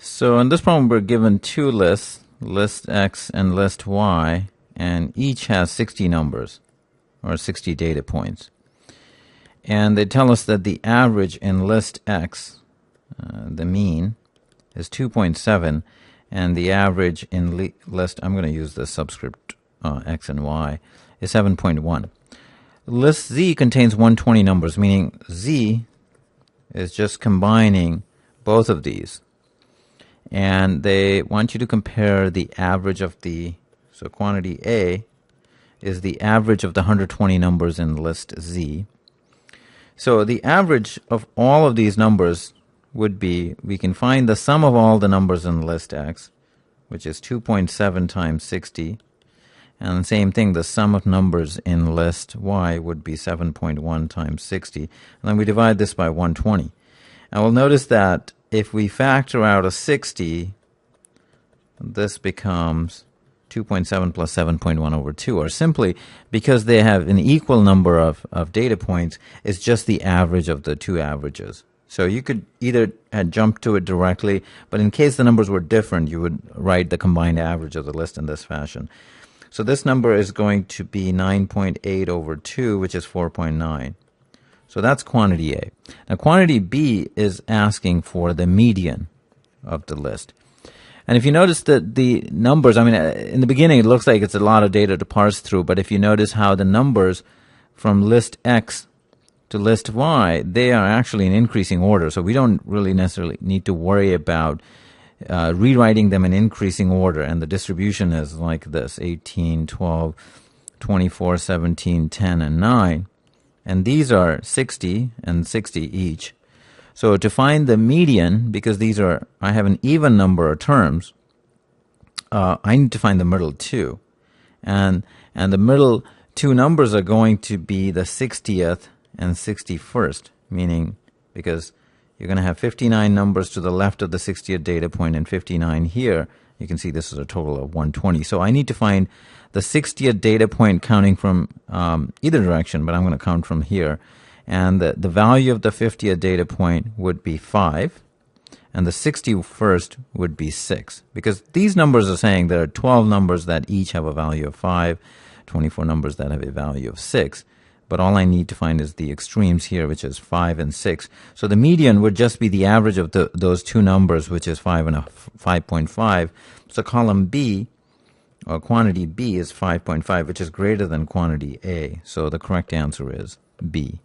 So in this problem, we're given two lists, list X and list Y, and each has 60 numbers, or 60 data points. And they tell us that the average in list X, the mean, is 2.7, and the average in list, I'm going to use the subscript X and Y, is 7.1. List Z contains 120 numbers, meaning Z is just combining both of these. And they want you to compare the average of so quantity A is the average of the 120 numbers in list Z. So the average of all of these numbers would be, we can find the sum of all the numbers in list X, which is 2.7 times 60. And the same thing, the sum of numbers in list Y would be 7.1 times 60. And then we divide this by 120. And we'll notice that if we factor out a 60, this becomes 2.7 plus 7.1 over 2, or simply because they have an equal number of data points, it's just the average of the two averages. So you could either jump to it directly, but in case the numbers were different, you would write the combined average of the list in this fashion. So this number is going to be 9.8 over 2, which is 4.9. So that's quantity A. Now quantity B is asking for the median of the list. And if you notice that the numbers, I mean, in the beginning it looks like it's a lot of data to parse through, but if you notice how the numbers from list X to list Y, they are actually in increasing order. So we don't really necessarily need to worry about rewriting them in increasing order. And the distribution is like this: 18, 12, 24, 17, 10, and 9. And these are 60 and 60 each. So to find the median, because I have an even number of terms, I need to find the middle two. And the middle two numbers are going to be the 60th and 61st, meaning because you're going to have 59 numbers to the left of the 60th data point and 59 here. You can see this is a total of 120. So I need to find the 60th data point counting from either direction, but I'm going to count from here. And the value of the 50th data point would be 5, and the 61st would be 6. Because these numbers are saying there are 12 numbers that each have a value of 5, 24 numbers that have a value of 6. But all I need to find is the extremes here, which is 5 and 6. So the median would just be the average of those two numbers, which is 5 and 5.5. So column B, or quantity B, is 5.5, which is greater than quantity A. So the correct answer is B.